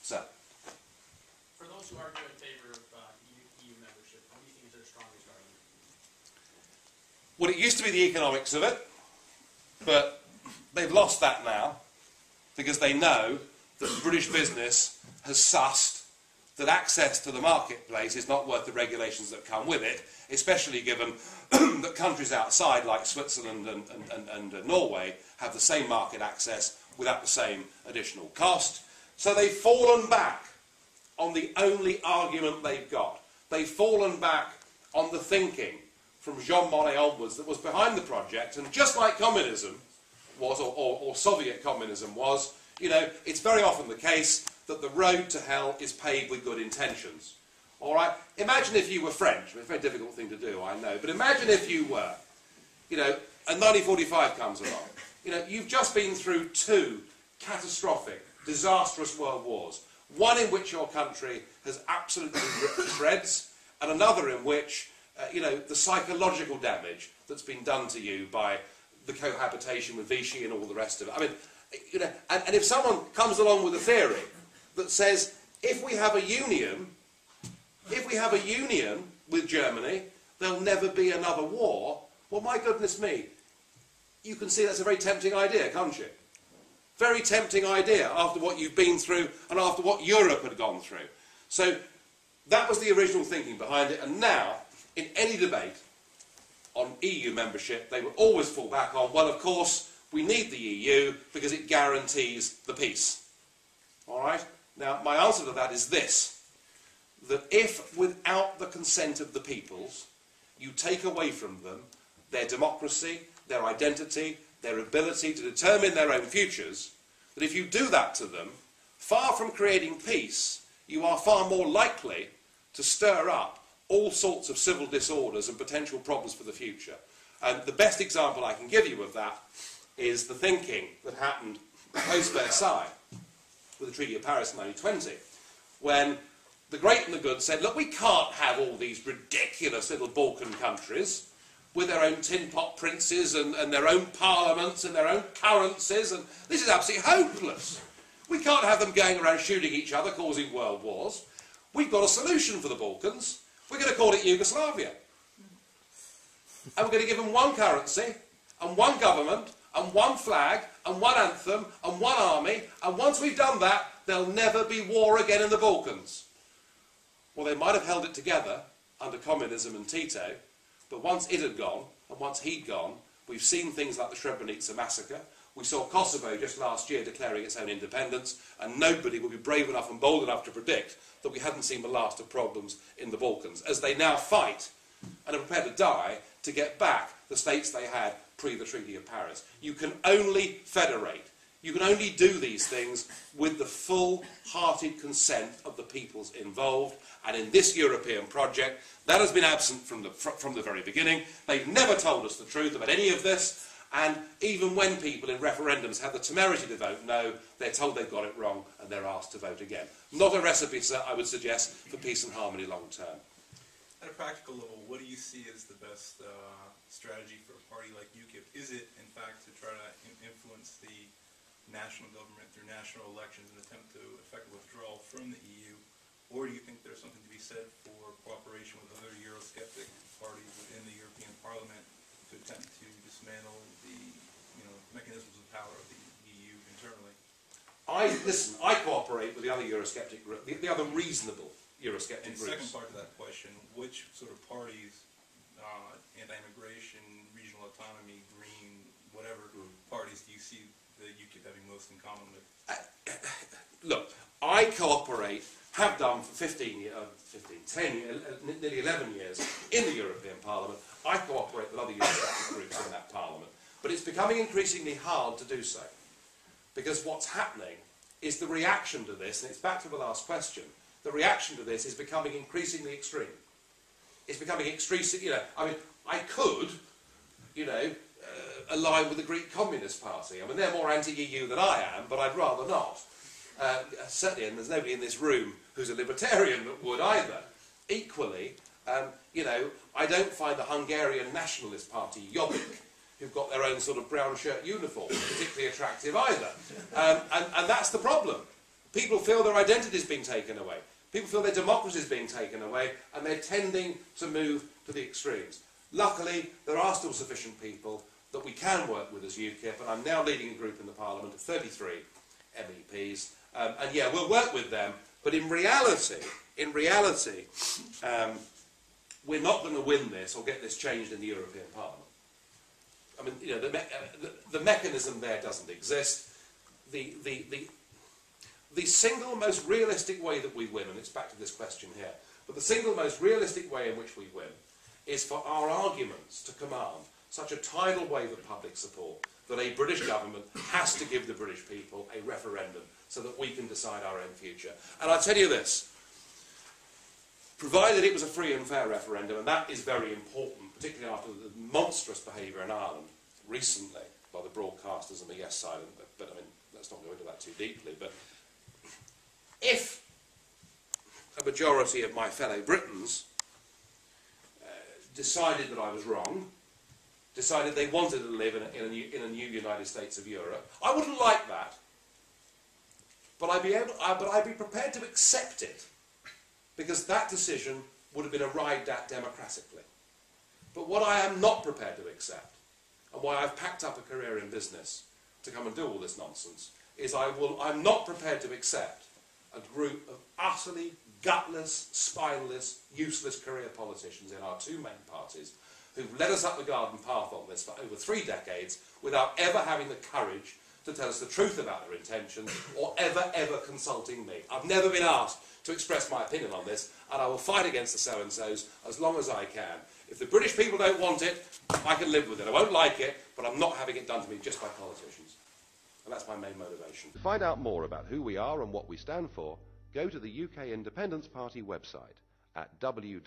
So, for those who argue in favor of EU membership, what do you think is their strongest argument? well, it used to be the economics of it, but they've lost that now because they know that British business has sussed that access to the marketplace is not worth the regulations that come with it, especially given that countries outside, like Switzerland and Norway, have the same market access without the same additional cost. So they've fallen back on the only argument they've got. They've fallen back on the thinking from Jean Monnet onwards that was behind the project, and just like communism was, or Soviet communism was, you know, it's very often the case that the road to hell is paved with good intentions. All right? Imagine if you were French. It's a very difficult thing to do, I know. But imagine if you were, you know, and 1945 comes along. You know, you've just been through two catastrophic, disastrous world wars. One in which your country has absolutely been ripped to shreds, and another in which, you know, the psychological damage that's been done to you by the cohabitation with Vichy and all the rest of it. I mean, you know, and if someone comes along with a theory that says, if we have a union with Germany, there'll never be another war, well, my goodness me, you can see that's a very tempting idea, can't you? Very tempting idea after what you've been through and after what Europe had gone through. So that was the original thinking behind it, and now, in any debate on EU membership, they will always fall back on, well, of course, we need the EU because it guarantees the peace. All right? Now, my answer to that is this, that if, without the consent of the peoples, you take away from them their democracy, their identity, their ability to determine their own futures, that if you do that to them, far from creating peace, you are far more likely to stir up all sorts of civil disorders and potential problems for the future. And the best example I can give you of that is the thinking that happened post-Versailles with the Treaty of Paris in 1920, when the great and the good said, look, we can't have all these ridiculous little Balkan countries with their own tin pot princes and their own parliaments and their own currencies, and this is absolutely hopeless. We can't have them going around shooting each other, causing world wars. We've got a solution for the Balkans. We're going to call it Yugoslavia. And we're going to give them one currency, and one government, and one flag, and one anthem, and one army, and once we've done that, there'll never be war again in the Balkans. Well, they might have held it together under communism and Tito, but once it had gone, and once he'd gone, we've seen things like the Srebrenica massacre. We saw Kosovo just last year declaring its own independence, and nobody would be brave enough and bold enough to predict that we hadn't seen the last of problems in the Balkans, as they now fight and are prepared to die to get back the states they had pre the Treaty of Paris. You can only federate. You can only do these things with the full-hearted consent of the peoples involved, and in this European project, that has been absent from the very beginning. They've never told us the truth about any of this, and even when people in referendums have the temerity to vote no, they're told they've got it wrong and they're asked to vote again. Not a recipe, sir, I would suggest, for peace and harmony long term. At a practical level, what do you see as the best strategy for a party like UKIP? Is it, in fact, to try to influence the national government through national elections and attempt to effect a withdrawal from the EU? Or do you think there's something to be said for cooperation with other Eurosceptic parties within the European Parliament to attempt to dismantle the mechanisms of power of the EU internally? I cooperate with the other Eurosceptic group, the other reasonable Eurosceptic groups. And the second part to that question, which sort of parties, anti-immigration, regional autonomy, green, whatever parties do you see the UKIP having most in common with? Look, I cooperate, have done for 10 years, nearly 11 years in the European Parliament. I cooperate with other Eurosceptic groups in that Parliament. But it's becoming increasingly hard to do so. Because what's happening is the reaction to this, and it's back to the last question, the reaction to this is becoming increasingly extreme. It's becoming increasingly, I mean, I could, align with the Greek Communist Party. I mean, they're more anti-EU than I am, but I'd rather not. Certainly, and there's nobody in this room who's a libertarian that would either. Equally, I don't find the Hungarian Nationalist Party, Jobbik, who've got their own sort of brown shirt uniform particularly attractive either. And that's the problem. People feel their identity is being taken away. People feel their democracy is being taken away, and they're tending to move to the extremes. Luckily, there are still sufficient people that we can work with as UKIP, and I'm now leading a group in the Parliament of 33 MEPs, and yeah, we'll work with them, but in reality, we're not going to win this or get this changed in the European Parliament. I mean, you know, the mechanism there doesn't exist. The single most realistic way that we win, and it's back to this question here, but the single most realistic way in which we win is for our arguments to command such a tidal wave of public support that a British government has to give the British people a referendum so that we can decide our own future. And I tell you this, provided it was a free and fair referendum, and that is very important, particularly after the monstrous behaviour in Ireland recently by the broadcasters and the Yes side, but I mean, let's not go into that too deeply, but if a majority of my fellow Britons decided that I was wrong, decided they wanted to live in a new United States of Europe, I wouldn't like that, but I'd be prepared to accept it, because that decision would have been arrived at democratically. But what I am not prepared to accept, and why I've packed up a career in business to come and do all this nonsense, is I'm not prepared to accept a group of utterly gutless, spineless, useless career politicians in our two main parties who've led us up the garden path on this for over 3 decades without ever having the courage to tell us the truth about their intentions or ever consulting me. I've never been asked to express my opinion on this, and I will fight against the so-and-sos as long as I can. If the British people don't want it, I can live with it. I won't like it, but I'm not having it done to me just by politicians. And that's my main motivation. To find out more about who we are and what we stand for, go to the UK Independence Party website at www.ukip.org.